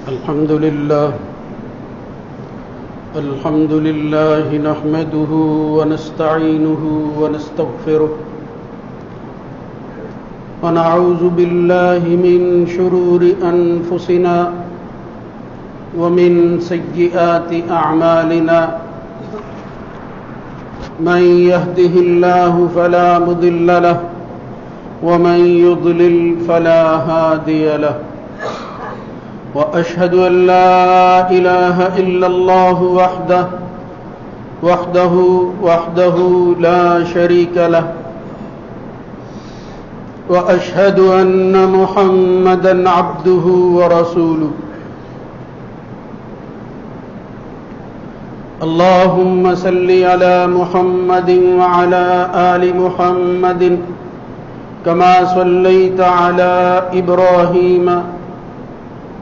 الحمد لله نحمده ونستعينه ونستغفره ونعوذ بالله من شرور أنفسنا ومن سيئات أعمالنا من يهده الله فلا مضل له ومن يضلل فلا هادي له وأشهد أن لا إله إلا الله وحده لا شريك له وأشهد أن محمدًا عبده ورسوله اللهم صل على محمد وعلى آل محمد كما صليت على إبراهيم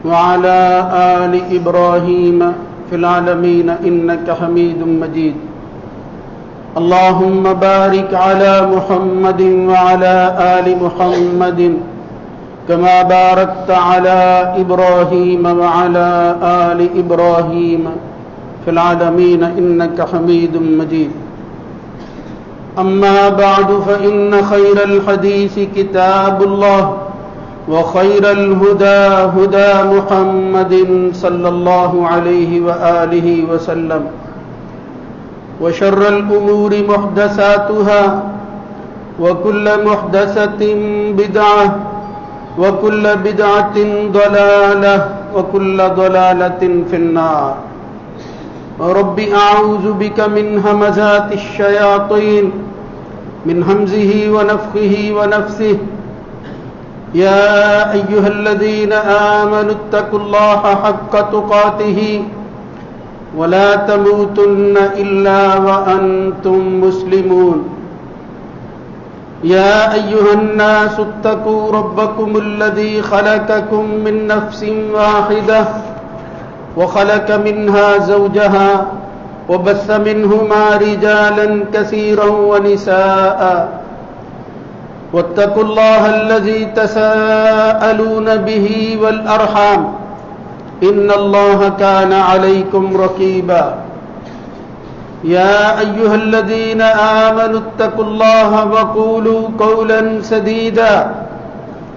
وعلى آل إبراهيم في العالمين إنك حميد مجيد اللهم بارك على محمد وعلى آل محمد كما باركت على إبراهيم وعلى آل إبراهيم في العالمين إنك حميد مجيد أما بعد فإن خير الحديث كتاب الله وخير الهدى هدى محمد صلى الله عليه وآله وسلم وشر الأمور محدثاتها وكل محدثة بدعة وكل بدعة ضلالة وكل ضلالة في النار رب أعوذ بك من همزات الشياطين من همزه ونفخه ونفثه يا أيها الذين آمنوا اتقوا الله حق تقاته ولا تموتن إلا وأنتم مسلمون يا أيها الناس اتقوا ربكم الذي خلقكم من نفس واحدة وخلق منها زوجها وبث منهما رجالا كثيرا ونساء واتقوا الله الذي تساءلون به والأرحام إن الله كان عليكم رقيبا يا أيها الذين آمنوا اتقوا الله وقولوا قولا سديدا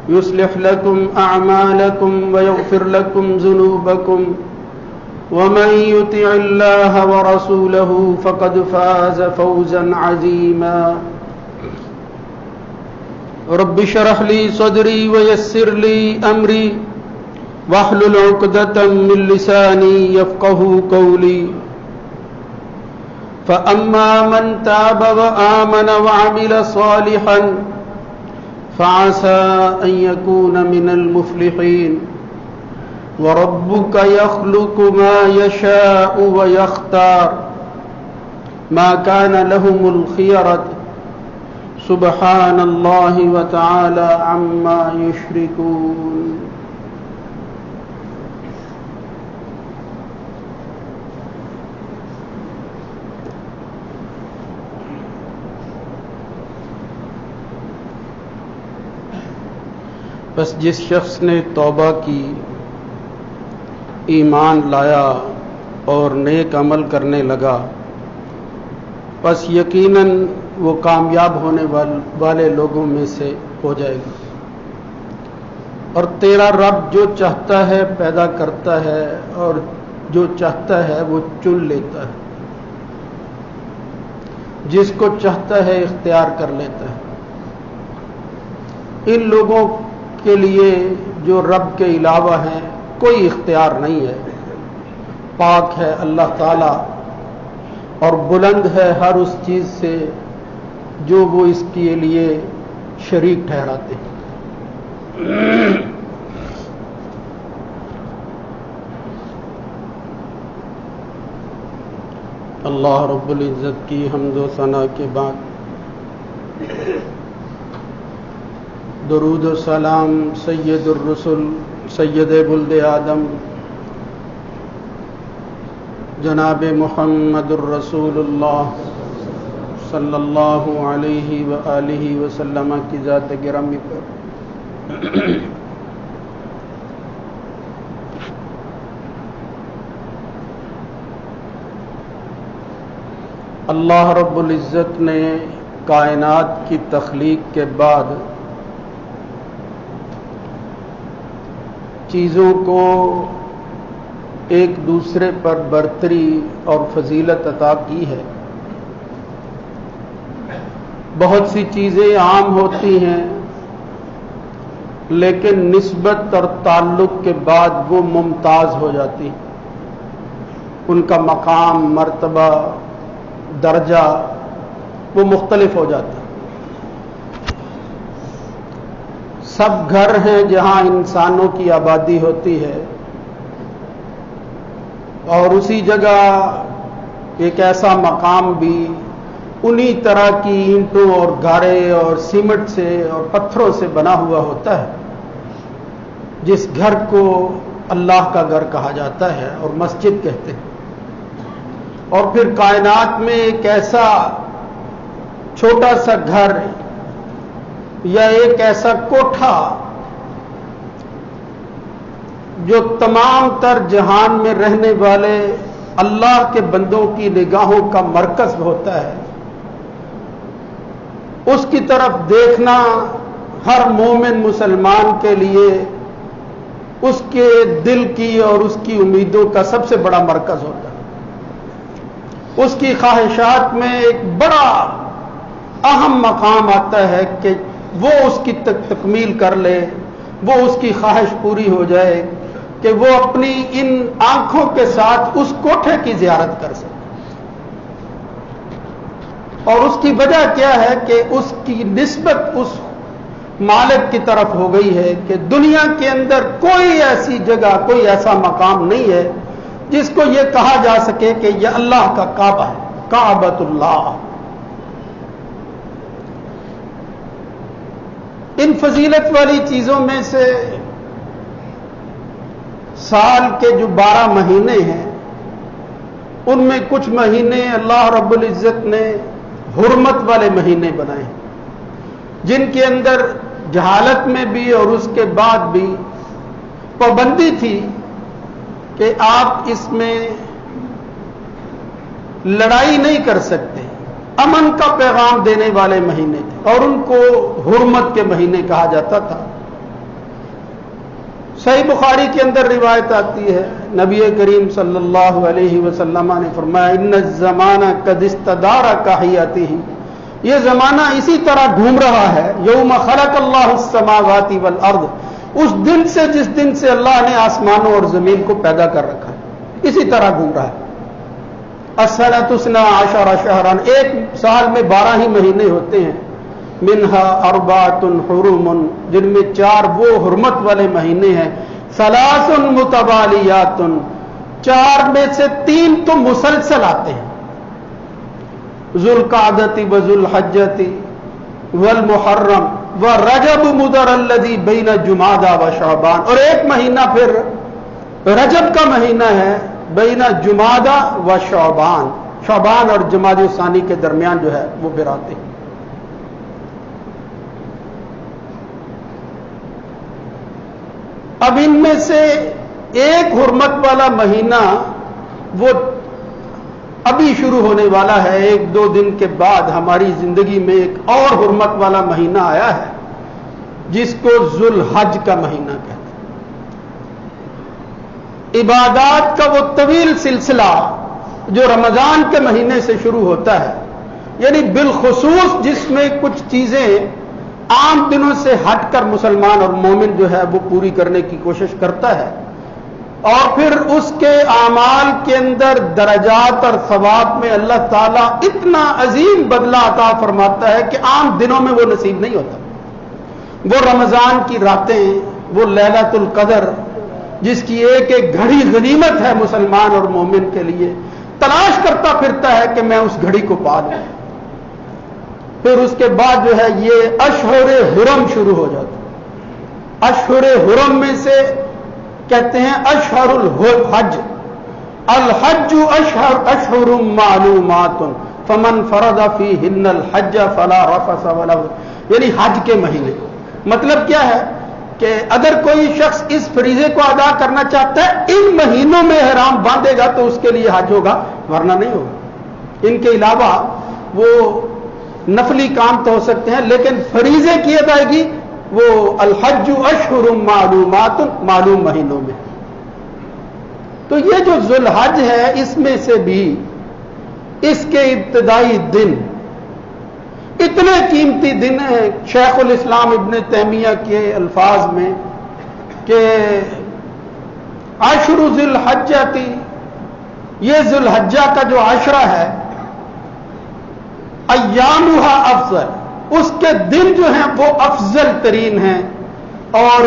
يصلح لكم أعمالكم ويغفر لكم ذنوبكم ومن يطع الله ورسوله فقد فاز فوزا عظيما رب اشرح لي صدري ويسر لي أمري واحلل عقدة من لساني يفقهوا قولي فأما من تاب وآمن وعمل صالحا فعسى أن يكون من المفلحين وربك يخلق ما يشاء ويختار ما كان لهم الخيرة سبحان الله وتعالى عما يشركون بس جس شخص نے توبہ کی، ایمان لایا اور نیک عمل کرنے لگا، بس یقیناً وہ کامیاب ہونے والے لوگوں میں سے ہو جائے گا۔ اور تیرا رب جو چاہتا ہے پیدا کرتا ہے اور جو چاہتا ہے وہ چن لیتا ہے، جس کو چاہتا ہے اختیار کر لیتا ہے۔ ان لوگوں کے لیے جو رب کے علاوہ ہیں کوئی اختیار نہیں ہے۔ پاک ہے اللہ تعالی اور بلند ہے ہر اس چیز سے جو وہ اس کے لیے شریک ٹھہراتے ہیں۔ اللہ رب العزت کی حمد و ثنا کے بعد درود و سلام سید الرسل سید ولد آدم جناب محمد الرسول اللہ صلی اللہ علیہ وآلہ وسلم کی ذات گرامی پر اللہ رب العزت نے کائنات کی تخلیق کے بعد چیزوں کو ایک دوسرے پر برتری اور فضیلت عطا کی ہے۔ بہت سی چیزیں عام ہوتی ہیں لیکن نسبت اور تعلق کے بعد وہ ممتاز ہو جاتی ہیں، ان کا مقام، مرتبہ، درجہ وہ مختلف ہو جاتا ہے۔ سب گھر ہیں جہاں انسانوں کی آبادی ہوتی ہے، اور اسی جگہ ایک ایسا مقام بھی انہی طرح کی اینٹوں اور گارے اور سیمنٹ سے اور پتھروں سے بنا ہوا ہوتا ہے، جس گھر کو اللہ کا گھر کہا جاتا ہے اور مسجد کہتے ہیں۔ اور پھر کائنات میں ایک ایسا چھوٹا سا گھر یا ایک ایسا کوٹھا جو تمام تر جہان میں رہنے والے اللہ کے بندوں کی نگاہوں کا مرکز ہوتا ہے، اس کی طرف دیکھنا ہر مومن مسلمان کے لیے اس کے دل کی اور اس کی امیدوں کا سب سے بڑا مرکز ہوتا ہے۔ اس کی خواہشات میں ایک بڑا اہم مقام آتا ہے کہ وہ اس کی تکمیل کر لے، وہ اس کی خواہش پوری ہو جائے کہ وہ اپنی ان آنکھوں کے ساتھ اس کوٹھے کی زیارت کر سکے۔ اور اس کی وجہ کیا ہے کہ اس کی نسبت اس مالک کی طرف ہو گئی ہے کہ دنیا کے اندر کوئی ایسی جگہ، کوئی ایسا مقام نہیں ہے جس کو یہ کہا جا سکے کہ یہ اللہ کا کعبہ ہے، کعبۃ اللہ۔ ان فضیلت والی چیزوں میں سے سال کے جو 12 مہینے ہیں، ان میں کچھ مہینے اللہ رب العزت نے حرمت والے مہینے بنائے ہیں، جن کے اندر جہالت میں بھی اور اس کے بعد بھی پابندی تھی کہ آپ اس میں لڑائی نہیں کر سکتے، امن کا پیغام دینے والے مہینے تھے اور ان کو حرمت کے مہینے کہا جاتا تھا۔ صحیح بخاری کے اندر روایت آتی ہے، نبی کریم صلی اللہ علیہ وسلم نے فرمایا ان الزمان قد استدار کہیاتی، یہ زمانہ اسی طرح گھوم رہا ہے، یوم خلق اللہ السماوات والارض، اس دن سے جس دن سے اللہ نے آسمانوں اور زمین کو پیدا کر رکھا ہے، اسی طرح گھوم رہا ہے۔ السنۃ 12 شہرا، ایک سال میں 12 ہی مہینے ہوتے ہیں، منہا اربعۃ حرم، جن میں 4 وہ حرمت والے مہینے ہیں، ثلاث متوالیات، 4 میں سے 3 تو مسلسل آتے ہیں، ذو القعدۃ وذو الحجۃ والمحرم ورجب مضر الذی بین جمادی وشعبان، اور ایک مہینہ پھر رجب کا مہینہ ہے، بین جمادی و شعبان، شعبان اور جمادی ثانی کے درمیان جو ہے وہ پھر آتے ہیں۔ اب ان میں سے ایک حرمت والا مہینہ وہ ابھی شروع ہونے والا ہے، 1-2 دن کے بعد ہماری زندگی میں ایک اور حرمت والا مہینہ آیا ہے جس کو ذو الحج کا مہینہ کہتے ہیں۔ عبادات کا وہ طویل سلسلہ جو رمضان کے مہینے سے شروع ہوتا ہے، یعنی بالخصوص جس میں کچھ چیزیں عام دنوں سے ہٹ کر مسلمان اور مومن جو ہے وہ پوری کرنے کی کوشش کرتا ہے، اور پھر اس کے اعمال کے اندر درجات اور ثواب میں اللہ تعالیٰ اتنا عظیم بدلہ عطا فرماتا ہے کہ عام دنوں میں وہ نصیب نہیں ہوتا۔ وہ رمضان کی راتیں، وہ لیلۃ القدر جس کی ایک ایک گھڑی غنیمت ہے مسلمان اور مومن کے لیے، تلاش کرتا پھرتا ہے کہ میں اس گھڑی کو پا لوں۔ پھر اس کے بعد جو ہے یہ اشہر حرم شروع ہو جاتا۔ اشہر حرم میں سے کہتے ہیں اشہر الحج، الحج اشہر معلومات فمن فرض فیہن الحج فلا رفث ولا، یعنی حج کے مہینے۔ مطلب کیا ہے کہ اگر کوئی شخص اس فریضے کو ادا کرنا چاہتا ہے، ان مہینوں میں احرام باندھے گا تو اس کے لیے حج ہوگا، ورنہ نہیں ہوگا۔ ان کے علاوہ وہ نفلی کام تو ہو سکتے ہیں، لیکن فریضے کی ادائیگی وہ الحج اشہر معلومات، معلوم مہینوں میں۔ تو یہ جو ذو الحج ہے اس میں سے بھی اس کے ابتدائی دن اتنے قیمتی دن ہیں، شیخ الاسلام ابن تیمیہ کے الفاظ میں کہ عشر ذی الحجہ تھی، یہ ذو الحجہ کا جو عشرہ ہے ایامھا افضل، اس کے دن جو ہیں وہ افضل ترین ہیں، اور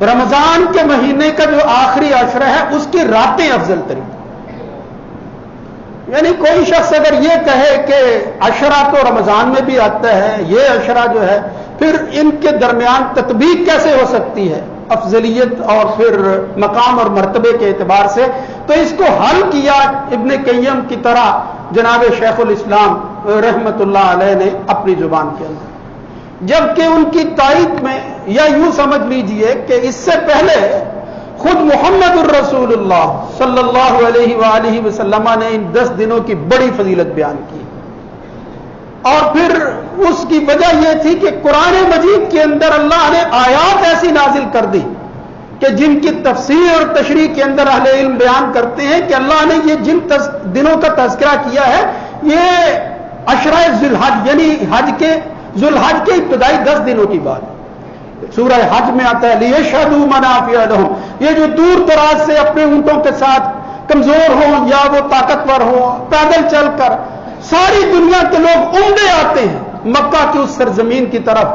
رمضان کے مہینے کا جو آخری عشرہ ہے اس کی راتیں افضل ترین۔ یعنی کوئی شخص اگر یہ کہے کہ عشرہ تو رمضان میں بھی آتا ہے، یہ عشرہ جو ہے پھر ان کے درمیان تطبیق کیسے ہو سکتی ہے افضلیت اور پھر مقام اور مرتبے کے اعتبار سے، تو اس کو حل کیا ابن قیم کی طرح جناب شیخ الاسلام رحمت اللہ علیہ نے اپنی زبان کے اندر، جبکہ ان کی تائید میں، یا یوں سمجھ لیجئے کہ اس سے پہلے خود محمد الرسول اللہ صلی اللہ علیہ وآلہ وسلم نے ان 10 دنوں کی بڑی فضیلت بیان کی، اور پھر اس کی وجہ یہ تھی کہ قرآن مجید کے اندر اللہ نے آیات ایسی نازل کر دی کہ جن کی تفسیر اور تشریح کے اندر اہل علم بیان کرتے ہیں کہ اللہ نے یہ جن دنوں کا تذکرہ کیا ہے یہ عشرہ ذی الحج، یعنی حج کے ذو الحج کے ابتدائی 10 دنوں کی بات۔ سورہ حج میں آتا ہے لیشہدوا منافع لہم، یہ جو دور دراز سے اپنے اونٹوں کے ساتھ کمزور ہوں یا وہ طاقتور ہوں، پیدل چل کر ساری دنیا کے لوگ عمدے آتے ہیں مکہ کی اس سرزمین کی طرف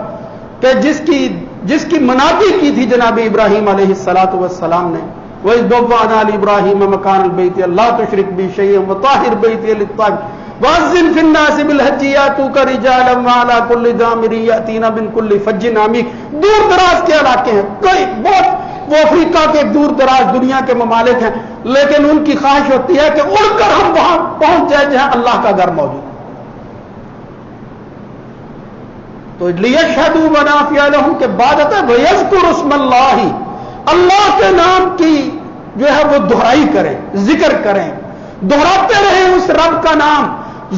کہ جس کی مناتی کی تھی جناب ابراہیم علیہ الصلوۃ والسلام نے، وَإِذْ بَوَّأْنَا لِإِبْرَاهِيمَ مَكَانَ الْبَيْتِ أَلَّا تُشْرِكْ بِي شَيْئًا وَطَهِّرْ بَيْتِيَ لِلطَّائِفِينَ وَأَذِّنْ فِي النَّاسِ بِالْحَجِّ يَأْتُوكَ رِجَالًا وَعَلَى كُلِّ ضَامِرٍ يَأْتِينَ مِنْ كُلِّ فَجٍّ عَمِيقٍ۔ دور دراز کے علاقے ہیں، کوئی بہت، وہ افریقہ کے دور دراز دنیا کے ممالک ہیں، لیکن ان کی خواہش ہوتی ہے کہ اڑ کر ہم وہاں پہنچ جائیں جہاں اللہ کا گھر موجود ہے۔ تو لیشہدوا منافع لہم کے بعد آتا ہے وَيَذْكُرُوا اسْمَ اللَّهِ، اللہ کے نام کی جو ہے وہ دہرائی کریں، ذکر کریں، دہراتے رہیں اس رب کا نام،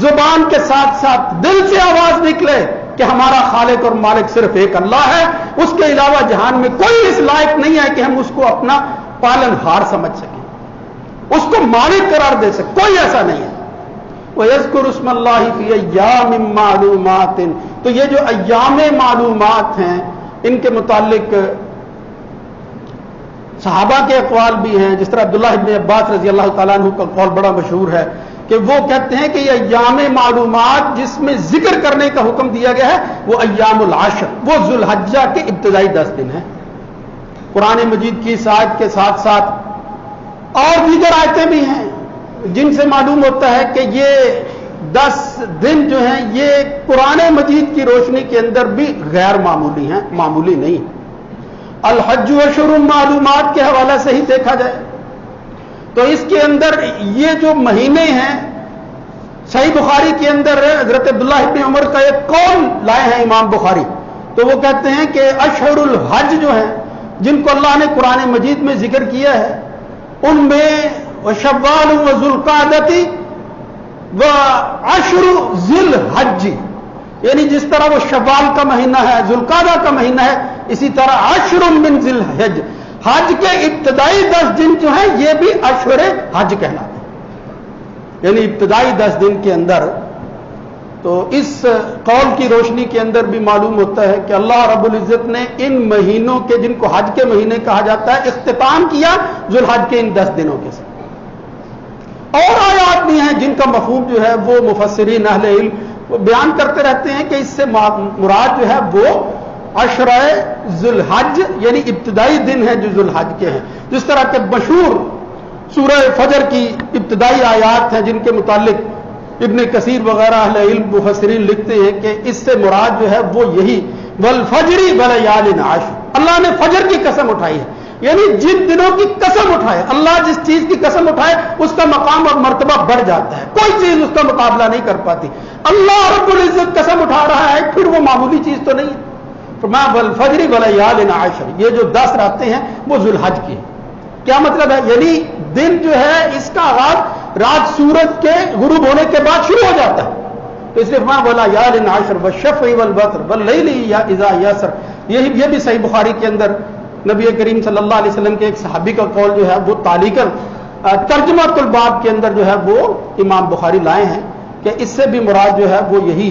زبان کے ساتھ ساتھ دل سے آواز نکلے کہ ہمارا خالق اور مالک صرف ایک اللہ ہے، اس کے علاوہ جہان میں کوئی اس لائق نہیں ہے کہ ہم اس کو اپنا پالن ہار سمجھ سکیں، اس کو مالک قرار دے سکیں، کوئی ایسا نہیں ہے۔ وَيَذْكُرُ اسْمَ اللَّهِ فِي أَيَّامٍ مَّعْلُومَاتٍ، تو یہ جو ایام معلومات ہیں ان کے متعلق صحابہ کے اقوال بھی ہیں، جس طرح عبداللہ ابن عباس رضی اللہ تعالیٰ عنہ کا قول بڑا مشہور ہے کہ وہ کہتے ہیں کہ یہ ایام معلومات جس میں ذکر کرنے کا حکم دیا گیا ہے وہ ایام العشر، وہ ذو الحجہ کے ابتدائی 10 دن ہیں۔ قرآن مجید کی اس آیت کے ساتھ ساتھ اور دیگر آیتیں بھی ہیں جن سے معلوم ہوتا ہے کہ یہ 10 دن جو ہیں یہ قرآن مجید کی روشنی کے اندر بھی غیر معمولی ہیں، معمولی نہیں۔ الحج اشہر معلومات کے حوالے سے ہی دیکھا جائے تو اس کے اندر یہ جو مہینے ہیں، صحیح بخاری کے اندر حضرت عبداللہ ابن عمر کا ایک قول لائے ہیں امام بخاری، تو وہ کہتے ہیں کہ اشہر الحج جو ہیں جن کو اللہ نے قرآن مجید میں ذکر کیا ہے ان میں وشوال وذوالقعدۃ وعشر ذی الحج، یعنی جس طرح وہ شوال کا مہینہ ہے، ذوالقعدہ کا مہینہ ہے، اسی طرح عشر من ذی الحج، حج کے ابتدائی 10 دن جو ہیں یہ بھی اشہر حج کہلاتے ہیں، یعنی ابتدائی 10 دن کے اندر۔ تو اس قول کی روشنی کے اندر بھی معلوم ہوتا ہے کہ اللہ رب العزت نے ان مہینوں کے، جن کو حج کے مہینے کہا جاتا ہے، اختتام کیا ذو الحج کے ان 10 دنوں کے ساتھ۔ اور آیات بھی ہیں جن کا مفہوم جو ہے وہ مفسرین اہل علم بیان کرتے رہتے ہیں کہ اس سے مراد جو ہے وہ عشرہ ذو الحج یعنی ابتدائی دن ہیں جو ذو الحج کے ہیں، جس طرح کہ مشہور سورہ فجر کی ابتدائی آیات ہیں جن کے متعلق ابن کثیر وغیرہ اہل علم مفسرین لکھتے ہیں کہ اس سے مراد جو ہے وہ یہی والفجر ولیال عشر، اللہ نے فجر کی قسم اٹھائی ہے، یعنی جن دنوں کی قسم اٹھائے، اللہ جس چیز کی قسم اٹھائے اس کا مقام اور مرتبہ بڑھ جاتا ہے، کوئی چیز اس کا مقابلہ نہیں کر پاتی۔ اللہ رب العزت قسم اٹھا رہا ہے پھر وہ معمولی چیز تو نہیں ہے۔ فرمایا والفجر ولیال عشر، یہ جو 10 راتیں ہیں وہ ذو الحج کی ہیں۔ کیا مطلب ہے؟ یعنی دن جو ہے اس کا آغاز رات سورج کے غروب ہونے کے بعد شروع ہو جاتا ہے. تو اس لیے فرمایا ولا یال عشر والشفع والوتر واللیل اذا یسر. یہ بھی صحیح بخاری کے اندر نبی کریم صلی اللہ علیہ وسلم کے ایک صحابی کا قول جو ہے وہ تعلیقاً ترجمۃ الباب کے اندر جو ہے وہ امام بخاری لائے ہیں کہ اس سے بھی مراد جو ہے وہ یہی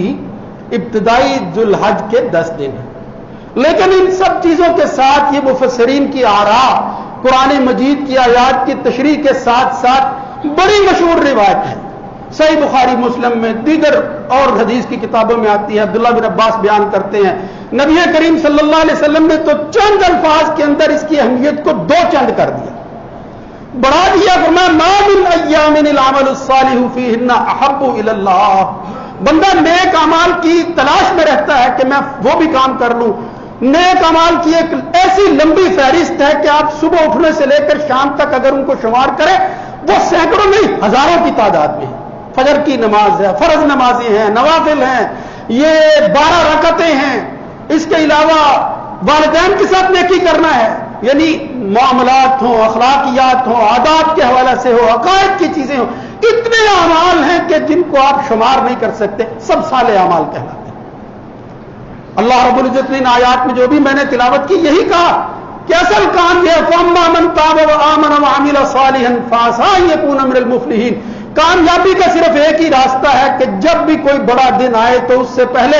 ابتدائی ذوالحج کے 10 دن ہیں. لیکن ان سب چیزوں کے ساتھ یہ مفسرین کی آراء قرآن مجید کی آیات کی تشریح کے ساتھ ساتھ بڑی مشہور روایت ہے. صحیح بخاری مسلم میں دیگر اور حدیث کی کتابوں میں آتی ہے. عبداللہ بن عباس بیان کرتے ہیں نبی کریم صلی اللہ علیہ وسلم نے تو چند الفاظ کے اندر اس کی اہمیت کو 2 چند کر دیا, بڑھا دیا. فرمایا ما من ایام العمل الصالح فیہن احب الی اللہ. بندہ نیک اعمال کی تلاش میں رہتا ہے کہ میں وہ بھی کام کر لوں. نیک اعمال کی ایک ایسی لمبی فہرست ہے کہ آپ صبح اٹھنے سے لے کر شام تک اگر ان کو شمار کریں وہ سینکڑوں نہیں ہزاروں کی تعداد میں. فجر کی نماز ہے, فرض نمازیں ہیں, نوافل ہیں, یہ 12 رکعتیں ہیں. اس کے علاوہ والدین کے ساتھ نیکی کرنا ہے, یعنی معاملات ہوں, اخلاقیات ہوں, عادات کے حوالے سے ہو, عقائد کی چیزیں ہوں. اتنے اعمال ہیں کہ جن کو آپ شمار نہیں کر سکتے, سب صالح اعمال کہلاتے ہیں. اللہ رب العزت نے ان آیات میں جو بھی میں نے تلاوت کی یہی کہا کہ اصل کام یہ فَأَمَّا مَن تَابَ وَآمَنَ وَعَمِلَ صَالِحًا فَعَسَىٰ أَن يَكُونَ مِنَ الْمُفْلِحِينَ. کامیابی کا صرف ایک ہی راستہ ہے کہ جب بھی کوئی بڑا دن آئے تو اس سے پہلے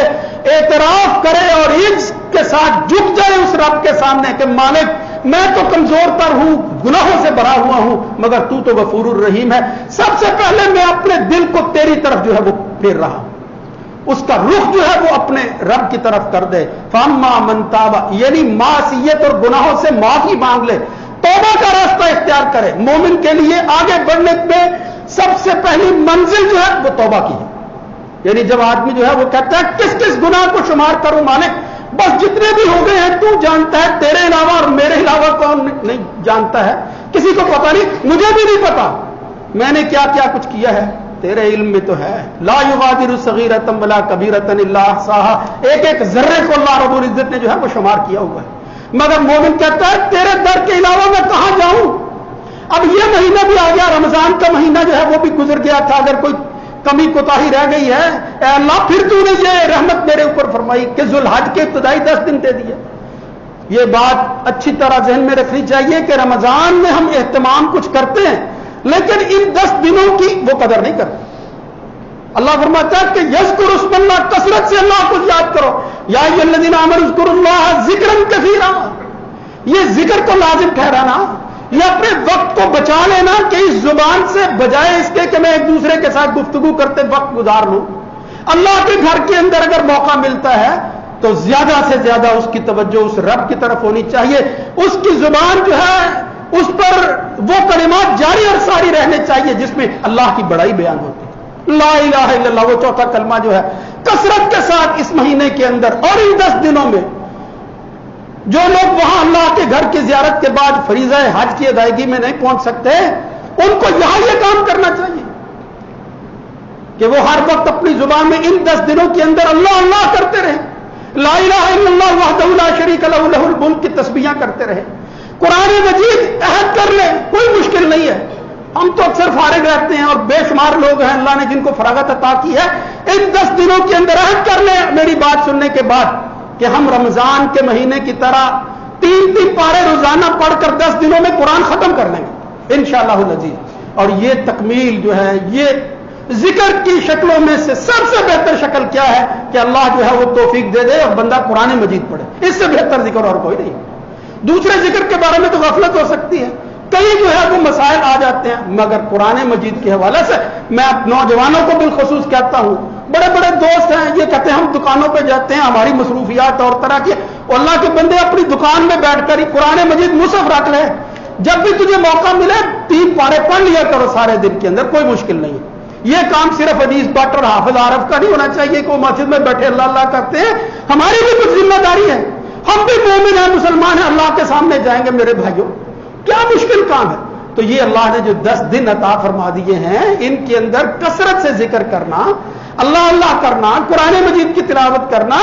اعتراف کرے اور عجز کے ساتھ جھک جائے اس رب کے سامنے کہ مالک میں تو کمزور تر ہوں, گناہوں سے بھرا ہوا ہوں, مگر تو غفور الرحیم ہے. سب سے پہلے میں اپنے دل کو تیری طرف جو ہے وہ پھیر رہا ہوں, اس کا رخ جو ہے وہ اپنے رب کی طرف کر دے. فَأَمَّا مَن تَابَ یعنی معصیت اور گناہوں سے معافی مانگ لے, توبہ کا راستہ اختیار کرے. مومن کے لیے آگے بڑھنے میں سب سے پہلی منزل جو ہے وہ توبہ کی ہے. یعنی جب آدمی جو ہے وہ کہتا ہے کس کس گناہ کو شمار کروں مالک, بس جتنے بھی ہو گئے ہیں تو جانتا ہے, تیرے علاوہ اور میرے علاوہ کون نہیں جانتا ہے, کسی کو پتا نہیں, مجھے بھی نہیں پتا میں نے کیا کیا کچھ کیا ہے, تیرے علم میں تو ہے. لا یغادر صغیرۃ ولا کبیرۃ الا احصاها. ایک ایک ذرے کو اللہ رب العزت نے جو ہے وہ شمار کیا ہوا ہے. مگر مومن کہتا ہے تیرے در کے علاوہ میں کہاں جاؤں. اب یہ مہینہ بھی آ گیا, رمضان کا مہینہ جو ہے وہ بھی گزر گیا تھا. اگر کوئی کمی کوتاہی رہ گئی ہے, اے اللہ پھر تو نے یہ رحمت میرے اوپر فرمائی کہ ذوالحج کے ابتدائی 10 دن دے دیے. یہ بات اچھی طرح ذہن میں رکھنی چاہیے کہ رمضان میں ہم اہتمام کچھ کرتے ہیں لیکن ان 10 دنوں کی وہ قدر نہیں کرتے. اللہ فرماتا ہے کہ یذکر اسم اللہ, کثرت سے اللہ کو یاد کرو. یا ایھا الذین آمنوا اذکروا اللہ ذکرا کثیرا. یہ ذکر کو لازم ٹھہرانا, یہ اپنے وقت کو بچا لینا کہ اس زبان سے بجائے اس کے کہ میں ایک دوسرے کے ساتھ گفتگو کرتے وقت گزار لوں. اللہ کے گھر کے اندر اگر موقع ملتا ہے تو زیادہ سے زیادہ اس کی توجہ اس رب کی طرف ہونی چاہیے. اس کی زبان جو ہے اس پر وہ کلمات جاری اور ساری رہنے چاہیے جس میں اللہ کی بڑائی بیان ہوتی ہے. لا الہ الا اللہ, وہ چوتھا کلمہ جو ہے کثرت کے ساتھ اس مہینے کے اندر اور ان 10 دنوں میں. جو لوگ وہاں اللہ کے گھر کی زیارت کے بعد فریضہ حج کی ادائیگی میں نہیں پہنچ سکتے, ان کو یہاں یہ کام کرنا چاہیے کہ وہ ہر وقت اپنی زبان میں ان 10 دنوں کے اندر اللہ اللہ کرتے رہیں. لا الہ الا اللہ وحدہ لا شریک لہ لہ الملک کی تسبیحاں کرتے رہیں. قرآن مجید عہد کر لیں, کوئی مشکل نہیں ہے. ہم تو اکثر فارغ رہتے ہیں اور بے شمار لوگ ہیں اللہ نے جن کو فراغت عطا کی ہے. ان 10 دنوں کے اندر عہد کر لیں میری بات سننے کے بعد کہ ہم رمضان کے مہینے کی طرح 3 پارے روزانہ پڑھ کر 10 دنوں میں قرآن ختم کر لیں گے انشاءاللہ العزیز. اور یہ تکمیل جو ہے یہ ذکر کی شکلوں میں سے سب سے بہتر شکل کیا ہے کہ اللہ جو ہے وہ توفیق دے دے اور بندہ قرآن مجید پڑھے. اس سے بہتر ذکر اور کوئی نہیں. دوسرے ذکر کے بارے میں تو غفلت ہو سکتی ہے, کئی جو ہے وہ مسائل آ جاتے ہیں, مگر قرآن مجید کے حوالے سے میں نوجوانوں کو بالخصوص کہتا ہوں, بڑے بڑے دوست ہیں یہ کہتے ہیں ہم دکانوں پہ جاتے ہیں, ہماری مصروفیات اور طرح کی. اللہ کے بندے اپنی دکان میں بیٹھ کر ہی قرآن مجید مصحف رکھ لے, جب بھی تجھے موقع ملے 3 پارے پڑھ لیا کرو سارے دن کے اندر, کوئی مشکل نہیں. یہ کام صرف حدیث بٹ اور حافظ عارف کا نہیں ہونا چاہیے کہ وہ مسجد میں بیٹھے اللہ اللہ کرتے ہیں. ہماری بھی کچھ ذمہ داری ہے, ہم بھی مومن ہیں, مسلمان ہیں, اللہ کے سامنے جائیں گے میرے بھائیوں, کیا مشکل کام ہے. تو یہ اللہ نے جو 10 دن عطا فرما دیے ہیں ان کے اندر کثرت سے ذکر کرنا, اللہ اللہ کرنا, قرآن مجید کی تلاوت کرنا,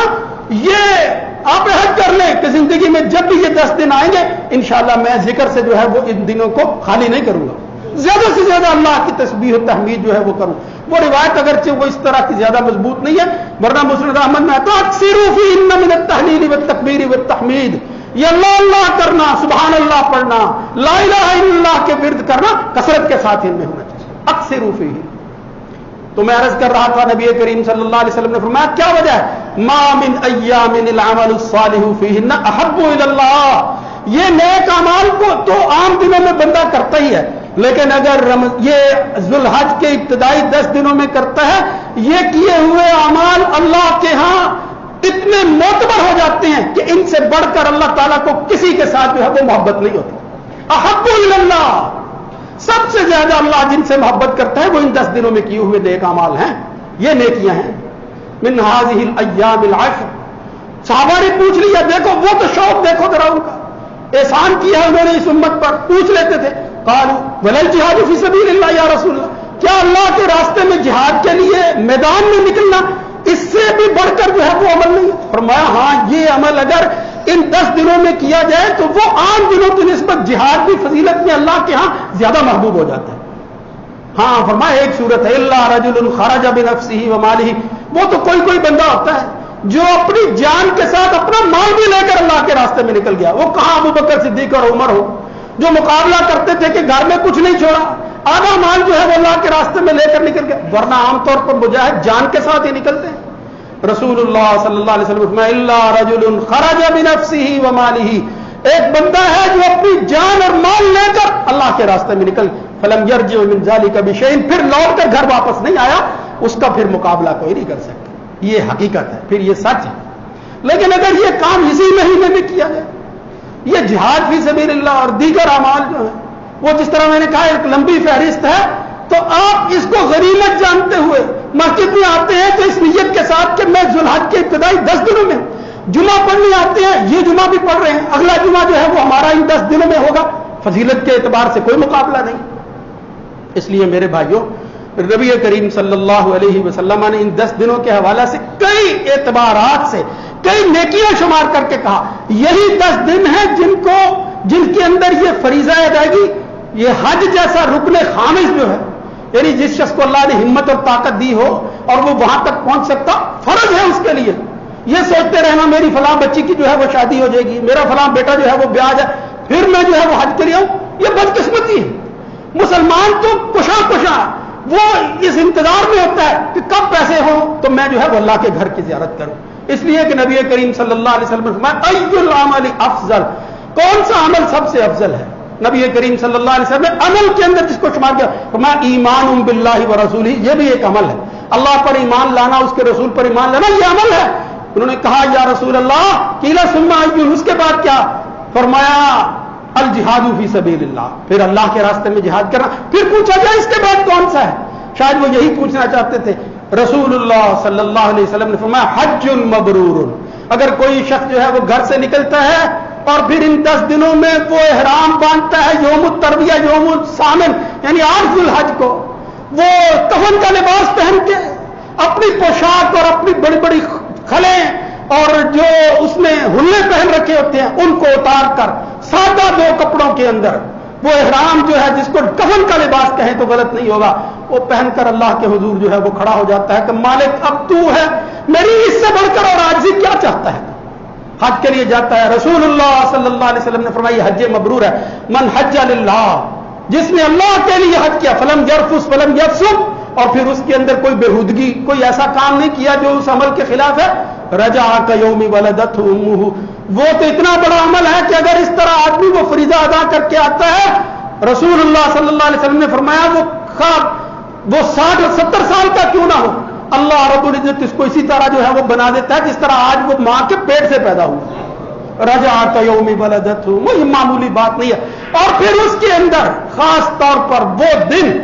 یہ آپ عہد کر لیں کہ زندگی میں جب بھی یہ 10 دن آئیں گے انشاءاللہ میں ذکر سے جو ہے وہ ان دنوں کو خالی نہیں کروں گا. زیادہ سے زیادہ اللہ کی تسبیح و تحمید جو ہے وہ کروں. وہ روایت اگرچہ وہ اس طرح کی زیادہ مضبوط نہیں ہے, ورنہ مسند احمد میں آتا اکثروا فیہن من التہلیل والتکبیر والتحمید, یہ اللہ اللہ کرنا, سبحان اللہ پڑھنا, لا الہ الا اللہ کے ورد کرنا کثرت کے ساتھ ان میں ہونا چاہیے. اکثروا فیہ. تو میں عرض کر رہا تھا نبی کریم صلی اللہ علیہ وسلم نے فرمایا کیا وجہ ہے؟ ما من ایام العمل الصالح فیہن احب الی اللہ. یہ نیک اعمال کو تو عام دنوں میں بندہ کرتا ہی ہے, لیکن اگر یہ ذوالحج کے ابتدائی 10 دنوں میں کرتا ہے, یہ کیے ہوئے اعمال اللہ کے ہاں اتنے معتبر ہو جاتے ہیں کہ ان سے بڑھ کر اللہ تعالیٰ کو کسی کے ساتھ جو ہے وہ محبت نہیں ہوتی. احب الی اللہ, سب سے زیادہ اللہ جن سے محبت کرتا ہے وہ ان 10 دنوں میں کیے ہوئے نیک اعمال ہیں, یہ نیکیاں ہیں. من هذه الايام العشر. صحابہ نے پوچھ لیا, دیکھو وہ تو شوق دیکھو ذرا ان کا, احسان کیا انہوں نے اس امت پر. پوچھ لیتے تھے قالوا ولا الجهاد في سبيل الله یا رسول اللہ, کیا اللہ کے راستے میں جہاد کے لیے میدان میں نکلنا اس سے بھی بڑھ کر جو ہے وہ عمل نہیں؟ فرمایا ہاں, یہ عمل اگر ان 10 دنوں میں کیا جائے تو وہ عام دنوں کی نسبت جہاد کی فضیلت میں اللہ کے ہاں زیادہ محبوب ہو جاتا ہے. ہاں فرمایا ایک صورت ہے الا رجل خرج بنفسه وماله, وہ تو کوئی بندہ ہوتا ہے جو اپنی جان کے ساتھ اپنا مال بھی لے کر اللہ کے راستے میں نکل گیا. وہ کہاں ابو بکر صدیق اور عمر ہو جو مقابلہ کرتے تھے کہ گھر میں کچھ نہیں چھوڑا, آدھا مال جو ہے وہ اللہ کے راستے میں لے کر نکل گیا, ورنہ عام طور پر مجاہد جان کے ساتھ ہی نکلتے ہیں. رسول اللہ صلی اللہ علیہ وسلم فرمایا الا رجل خرج بنفسه وماله, ایک بندہ ہے جو اپنی جان اور مال لے کر اللہ کے راستے میں نکل, فلم يرجع من ذلك بشيء, پھر لوٹ کر گھر واپس نہیں آیا, اس کا پھر مقابلہ کوئی نہیں کر سکتا. یہ حقیقت ہے, پھر یہ سچ ہے. لیکن اگر یہ کام اسی مہینے میں کیا جائے, یہ جہاد فی سبیل اللہ اور دیگر اعمال جو ہیں وہ جس طرح میں نے کہا ایک لمبی فہرست ہے, تو آپ اس کو غنیمت جانتے ہوئے مسجد میں آتے ہیں تو اس نیت کے ساتھ کہ میں ذوالحج کے ابتدائی 10 دنوں میں جمعہ پڑھنے آتے ہیں, یہ جمعہ بھی پڑھ رہے ہیں, اگلا جمعہ جو ہے وہ ہمارا ان 10 دنوں میں ہوگا, فضیلت کے اعتبار سے کوئی مقابلہ نہیں. اس لیے میرے بھائیوں, نبی کریم صلی اللہ علیہ وسلم نے ان 10 دنوں کے حوالے سے کئی اعتبارات سے کئی نیکیاں شمار کر کے کہا یہی 10 دن ہیں جن کے اندر یہ فریضہ ادائیگی, یہ حج جیسا رکن خامس جو ہے, یعنی جس شخص کو اللہ نے ہمت اور طاقت دی ہو اور وہ وہاں تک پہنچ سکتا, فرض ہے اس کے لیے. یہ سوچتے رہنا میری فلاں بچی کی جو ہے وہ شادی ہو جائے گی, میرا فلاں بیٹا جو ہے وہ بیاہ جائے, پھر میں جو ہے وہ حج کے لیے آؤں, یہ بدقسمتی ہے. مسلمان تو کشا وہ اس انتظار میں ہوتا ہے کہ کب پیسے ہوں تو میں جو ہے وہ اللہ کے گھر کی زیارت کروں. اس لیے کہ نبی کریم صلی اللہ علیہ وسلم نے فرمایا ای العمل افضل, کون سا عمل سب سے افضل ہے؟ نبی کریم صلی اللہ علیہ وسلم نے عمل کے اندر جس کو شمار کیا فرمایا ایمان باللہ ورسولہ, یہ بھی ایک عمل ہے. اللہ پر ایمان لانا, اس کے رسول پر ایمان لانا, یہ عمل ہے. انہوں نے کہا یا رسول اللہ قیل ثم ای, اس کے بعد کیا؟ فرمایا الجہاد فی سبیل اللہ, پھر اللہ کے راستے میں جہاد کرنا. پھر پوچھا جائے اس کے بعد کون سا ہے؟ شاید وہ یہی پوچھنا چاہتے تھے. رسول اللہ صلی اللہ علیہ وسلم نے فرمایا حج مبرور, اگر کوئی شخص جو ہے وہ گھر سے نکلتا ہے اور پھر ان 10 دنوں میں وہ احرام باندھتا ہے یوم الترویہ یوم الثامن یعنی 8 ذوالحج کو, وہ کفن کا لباس پہن کے اپنی پوشاک اور اپنی بڑی بڑی کھلیں اور جو اس میں ہلے پہن رکھے ہوتے ہیں ان کو اتار کر سادہ 2 کپڑوں کے اندر وہ احرام جو ہے جس کو کفن کا لباس کہیں تو غلط نہیں ہوگا, وہ پہن کر اللہ کے حضور جو ہے وہ کھڑا ہو جاتا ہے کہ مالک اب تو ہے, میری اس سے بڑھ کر اور عاجزی کیا چاہتا ہے؟ حج کے لیے جاتا ہے. رسول اللہ صلی اللہ علیہ وسلم نے فرمایا حج مبرور ہے من حج للہ, جس نے اللہ کے لیے حج کیا, فلم یرفث فلم یفسق, اور پھر اس کے اندر کوئی بےہودگی کوئی ایسا کام نہیں کیا جو اس عمل کے خلاف ہے, رجع کیوم ولدتہ امہ, وہ تو اتنا بڑا عمل ہے کہ اگر اس طرح آدمی وہ فریضہ ادا کر کے آتا ہے, رسول اللہ صلی اللہ علیہ وسلم نے فرمایا وہ 60-70 سال کا کیوں نہ ہو, اللہ رب العزت اس کو اسی طرح جو ہے وہ بنا دیتا ہے جس طرح آج وہ ماں کے پیٹ سے پیدا ہوا. رجع کیوم ولدتہ, وہ معمولی بات نہیں ہے. اور پھر اس کے اندر خاص طور پر وہ دن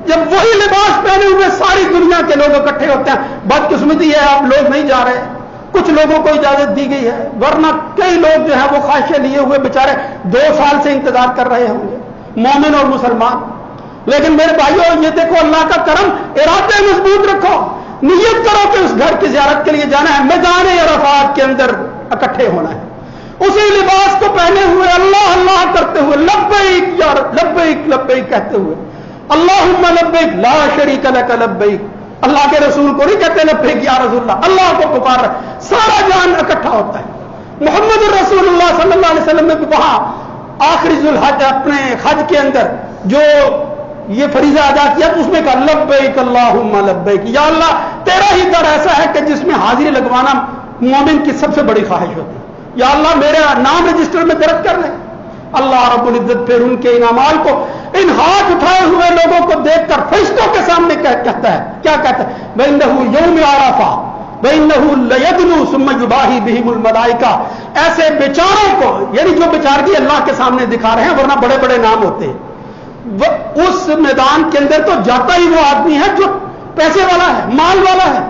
جب وہی لباس پہنے ہوئے ساری دنیا کے لوگ اکٹھے ہوتے ہیں. بدقسمتی ہے آپ لوگ نہیں جا رہے, کچھ لوگوں کو اجازت دی گئی ہے, ورنہ کئی لوگ جو ہے وہ خواہشیں لیے ہوئے بیچارے 2 سال سے انتظار کر رہے ہوں گے, مومن اور مسلمان. لیکن میرے بھائیوں یہ دیکھو اللہ کا کرم, ارادے مضبوط رکھو, نیت کرو کہ اس گھر کی زیارت کے لیے جانا ہے, میدان عرفات کے اندر اکٹھے ہونا ہے, اسی لباس کو پہنے ہوئے اللہ اللہ کرتے ہوئے لبیک یا لبیک لبیک کہتے ہوئے اللہم لبیک لا شریک لک لبیک. اللہ کے رسول کو نہیں کہتے لبیک یا رسول اللہ، اللہ کو پکار رہا ہے. سارا جان اکٹھا ہوتا ہے. محمد رسول اللہ صلی اللہ علیہ وسلم نے بھی وہاں آخری ذوالحج اپنے حج کے اندر جو یہ فریضہ ادا کیا تو اس میں کہا لبیک اللہم لبیک، یا اللہ تیرا ہی در ایسا ہے کہ جس میں حاضری لگوانا مومن کی سب سے بڑی خواہش ہوتی ہے. یا اللہ میرا نام رجسٹر میں درج کر لے. اللہ رب العزت پھر ان کے انعامات کو ان ہاتھ اٹھائے ہوئے لوگوں کو دیکھ کر فرشتوں کے سامنے کہتا ہے، کیا کہتا ہے؟ بَإِنَّهُ يَوْمِ عَرَفَةٍ بَإِنَّهُ لَيَدْنُو ثُمَّ يُبَاهِي بِهِمُ الْمَلَائِكَةُ. ایسے بیچاروں کو، یعنی جو بیچارگی اللہ کے سامنے دکھا رہے ہیں، ورنہ بڑے بڑے نام ہوتے ہیں. اس میدان کے اندر تو جاتا ہی وہ آدمی ہے جو پیسے والا ہے، مال والا ہے،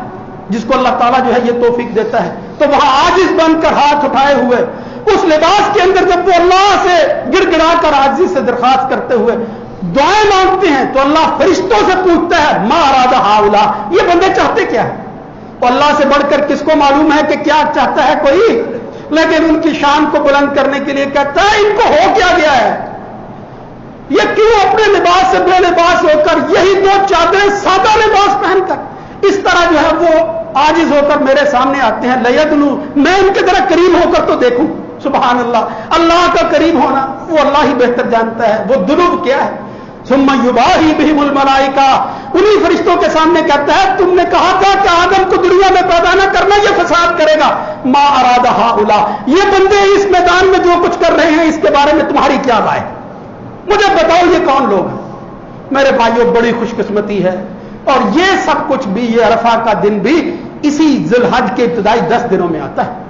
جس کو اللہ تعالیٰ جو ہے یہ توفیق دیتا ہے. تو وہاں عاجز بن کر ہاتھ اٹھائے ہوئے اس لباس کے اندر جب وہ اللہ سے گڑ گڑا کر عاجزی سے درخواست کرتے ہوئے دعائیں مانگتے ہیں تو اللہ فرشتوں سے پوچھتا ہے ما اراد ہؤلاء، یہ بندے چاہتے کیا ہے؟ تو اللہ سے بڑھ کر کس کو معلوم ہے کہ کیا چاہتا ہے کوئی؟ لیکن ان کی شان کو بلند کرنے کے لیے کہتا ہے ان کو ہو کیا گیا ہے؟ یہ کیوں اپنے لباس سے بے لباس ہو کر یہی دو چادریں سادہ لباس پہن کر اس طرح جو ہے وہ عاجز ہو کر میرے سامنے آتے ہیں؟ لیدنو، میں ان کے ذرا قریب ہو کر تو دیکھوں. سبحان اللہ، اللہ کا قریب ہونا وہ اللہ ہی بہتر جانتا ہے وہ دنوب کیا ہے. ثم یباہی بہم الملائکہ، انہی فرشتوں کے سامنے کہتا ہے تم نے کہا تھا کہ آدم کو دنیا میں پیدا نہ کرنا، یہ فساد کرے گا. ما اراد ہؤلاء، یہ بندے اس میدان میں جو کچھ کر رہے ہیں اس کے بارے میں تمہاری کیا رائے؟ مجھے بتاؤ یہ کون لوگ ہیں؟ میرے بھائیوں بڑی خوش قسمتی ہے، اور یہ سب کچھ بھی، یہ عرفہ کا دن بھی اسی ذوالحج کے ابتدائی 10 دنوں میں آتا ہے.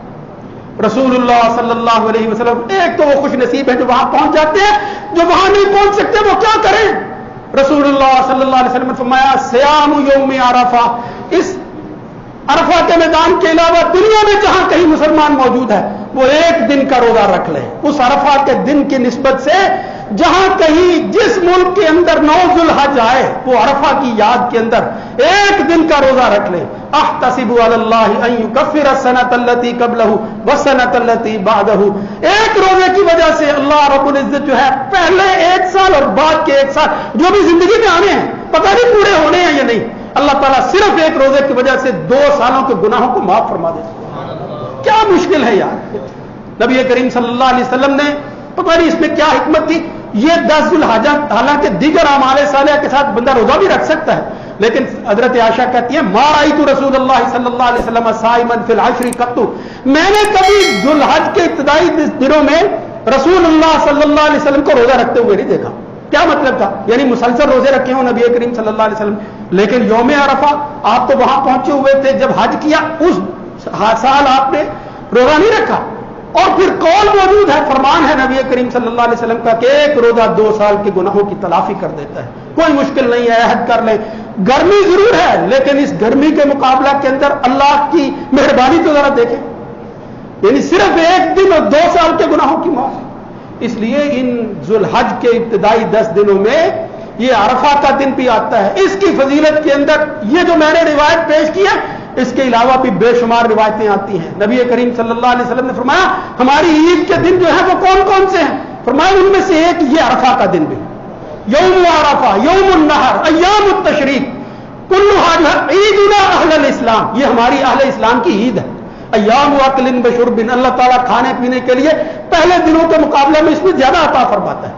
رسول اللہ صلی اللہ علیہ وسلم ایک تو وہ خوش نصیب ہیں جو وہاں پہنچ جاتے ہیں، جو وہاں نہیں پہنچ سکتے وہ کیا کریں؟ رسول اللہ صلی اللہ علیہ وسلم نے فرمایا صیام یوم عرفہ، اس عرفہ کے میدان کے علاوہ دنیا میں جہاں کہیں مسلمان موجود ہے وہ ایک دن کا روزہ رکھ لے. اس عرفہ کے دن کی نسبت سے جہاں کہیں جس ملک کے اندر 9 ذوالحج آئے وہ عرفہ کی یاد کے اندر ایک دن کا روزہ رکھ لے. احتسب علی اللہ ان یکفر السنۃ التي قبلہ والسنۃ التي بعدہ، ایک روزے کی وجہ سے اللہ رب العزت جو ہے پہلے ایک سال اور بعد کے ایک سال جو بھی زندگی میں آنے ہیں پتہ نہیں پورے ہونے ہیں یا نہیں، اللہ تعالیٰ صرف ایک روزے کی وجہ سے 2 سالوں کے گناہوں کو معاف فرما دے. کیا مشکل ہے یار. نبی کریم صلی اللہ علیہ وسلم نے پتہ نہیں اس میں کیا حکمت تھی، یہ 10 ذوالحج حالانکہ دیگر اعمال صالحہ کے ساتھ بندہ روزہ بھی رکھ سکتا ہے، لیکن حضرت عائشہ کہتی ہیں ما رأیت رسول اللہ صلی اللہ علیہ وسلم صائما فی العشر قط، میں نے کبھی ذوالحج کے ابتدائی دنوں میں رسول اللہ صلی اللہ علیہ وسلم کو روزہ رکھتے ہوئے نہیں دیکھا. کیا مطلب تھا؟ یعنی مسلسل روزے رکھے ہوں نبی کریم صلی اللہ علیہ وسلم، لیکن یوم عرفہ آپ تو وہاں پہنچے ہوئے تھے جب حج کیا، اس سال آپ نے روزہ نہیں رکھا. اور پھر قول موجود ہے، فرمان ہے نبی کریم صلی اللہ علیہ وسلم کا کہ ایک روزہ 2 سال کے گناہوں کی تلافی کر دیتا ہے. کوئی مشکل نہیں ہے، عہد کر لیں. گرمی ضرور ہے لیکن اس گرمی کے مقابلہ کے اندر اللہ کی مہربانی تو ذرا دیکھیں، یعنی صرف ایک دن اور 2 سال کے گناہوں کی معافی. اس لیے ان ذوالحج کے ابتدائی 10 دنوں میں یہ عرفہ کا دن بھی آتا ہے. اس کی فضیلت کے اندر یہ جو میں نے روایت پیش کی ہے اس کے علاوہ بھی بے شمار روایتیں آتی ہیں. نبی کریم صلی اللہ علیہ وسلم نے فرمایا ہماری عید کے دن جو ہے وہ کون کون سے ہیں؟ فرمایا ان میں سے ایک یہ عرفہ کا دن بھی، یوم عرفہ، یوم النحر، ایام التشریق، کلھا جو ہے عیدنا اہل الاسلام، یہ ہماری اہل اسلام کی عید ہے. ایام اکل بشرب، اللہ تعالیٰ کھانے پینے کے لیے پہلے دنوں کے مقابلے میں اس میں زیادہ عطا فرماتا ہے.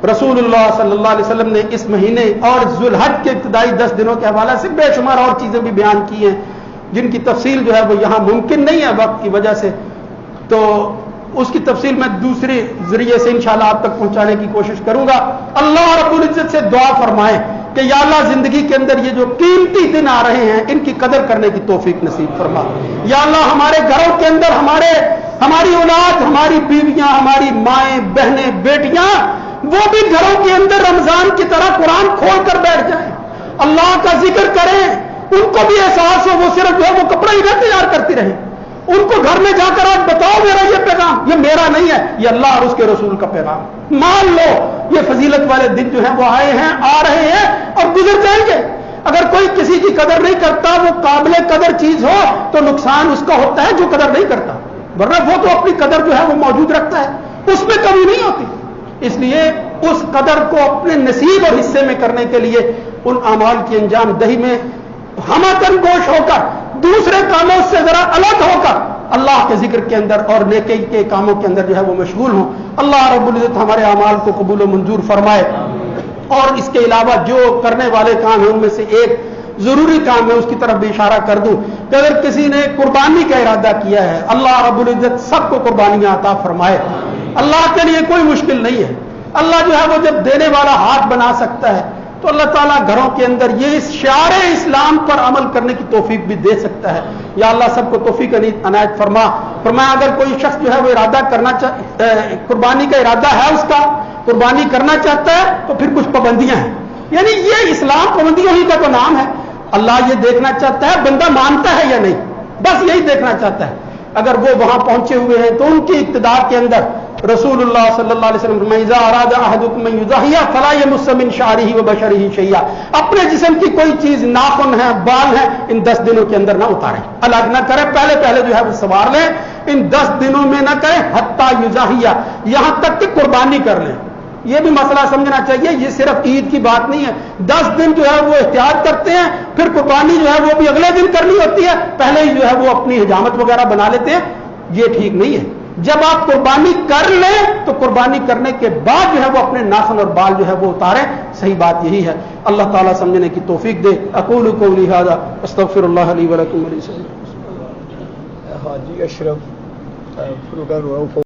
رسول اللہ صلی اللہ علیہ وسلم نے اس مہینے اور ذوالحج کے ابتدائی 10 دنوں کے حوالے سے بے شمار اور چیزیں بھی بیان کی ہیں جن کی تفصیل جو ہے وہ یہاں ممکن نہیں ہے وقت کی وجہ سے، تو اس کی تفصیل میں دوسرے ذریعے سے انشاءاللہ آپ تک پہنچانے کی کوشش کروں گا. اللہ رب العزت سے دعا فرمائیں کہ یا اللہ زندگی کے اندر یہ جو قیمتی دن آ رہے ہیں ان کی قدر کرنے کی توفیق نصیب فرما. یا اللہ ہمارے گھروں کے اندر ہماری اولاد، ہماری بیویاں، ہماری مائیں، بہنیں، بیٹیاں وہ بھی گھروں کے اندر رمضان کی طرح قرآن کھول کر بیٹھ جائیں، اللہ کا ذکر کریں، ان کو بھی احساس ہو وہ صرف جو ہے وہ کپڑا ہی نہ تیار کرتی رہیں، ان کو گھر میں جا کر آج بتاؤ میرا یہ پیغام، یہ میرا نہیں ہے، یہ اللہ اور اس کے رسول کا پیغام. مان لو یہ فضیلت والے دن جو ہیں وہ آئے ہیں، آ رہے ہیں اور گزر جائیں گے. اگر کوئی کسی کی قدر نہیں کرتا، وہ قابل قدر چیز ہو تو نقصان اس کا ہوتا ہے جو قدر نہیں کرتا، ورنہ وہ تو اپنی قدر جو ہے وہ موجود رکھتا ہے، اس میں کمی نہیں ہوتی. اس لیے اس قدر کو اپنے نصیب اور حصے میں کرنے کے لیے ان اعمال کی انجام دہی میں ہمہ گوش ہو کر دوسرے کاموں سے ذرا الگ ہو کر اللہ کے ذکر کے اندر اور نیکی کے کاموں کے اندر جو ہے وہ مشغول ہوں. اللہ رب العزت ہمارے اعمال کو قبول و منظور فرمائے. اور اس کے علاوہ جو کرنے والے کام ہیں ان میں سے ایک ضروری کام میں اس کی طرف بھی اشارہ کر دوں کہ اگر کسی نے قربانی کا ارادہ کیا ہے, اللہ رب العزت سب کو قربانیاں عطا فرمائے. اللہ کے لیے کوئی مشکل نہیں ہے. اللہ جو ہے وہ جب دینے والا ہاتھ بنا سکتا ہے تو اللہ تعالیٰ گھروں کے اندر یہ اس شعار اسلام پر عمل کرنے کی توفیق بھی دے سکتا ہے. یا اللہ سب کو توفیق عنایت فرما. فرمایا اگر کوئی شخص جو ہے وہ ارادہ کرنا قربانی کا ارادہ ہے, اس کا قربانی کرنا چاہتا ہے تو پھر کچھ پابندیاں ہیں. یعنی یہ اسلام پابندیوں ہی کا تو نام ہے. اللہ یہ دیکھنا چاہتا ہے بندہ مانتا ہے یا نہیں, بس یہی دیکھنا چاہتا ہے. اگر وہ وہاں پہنچے ہوئے ہیں تو ان کی اقتدار کے اندر رسول اللہ صلی اللہ علیہ وسلم اذا اراد احدکم ان یضحی فلا یمس من شعره وبشره شیئا, اپنے جسم کی کوئی چیز ناخن ہے, بال ہے, ان 10 دنوں کے اندر نہ اتاریں, الگ نہ کریں, پہلے جو ہے وہ سوار لیں, ان 10 دنوں میں نہ کریں حتی یضحی, یہاں تک کہ قربانی کر لیں. یہ بھی مسئلہ سمجھنا چاہیے, یہ صرف عید کی بات نہیں ہے. 10 دن جو ہے وہ احتیاط کرتے ہیں, پھر قربانی جو ہے وہ بھی اگلے دن کرنی ہوتی ہے, پہلے ہی جو ہے وہ اپنی حجامت وغیرہ بنا لیتے ہیں. یہ ٹھیک نہیں ہے. جب آپ قربانی کر لیں تو قربانی کرنے کے بعد جو ہے وہ اپنے ناخن اور بال جو ہے وہ اتاریں. صحیح بات یہی ہے. اللہ تعالیٰ سمجھنے کی توفیق دے. اقول قولی ھذا استغفر اللہ لی ولکم. حاجی اشرف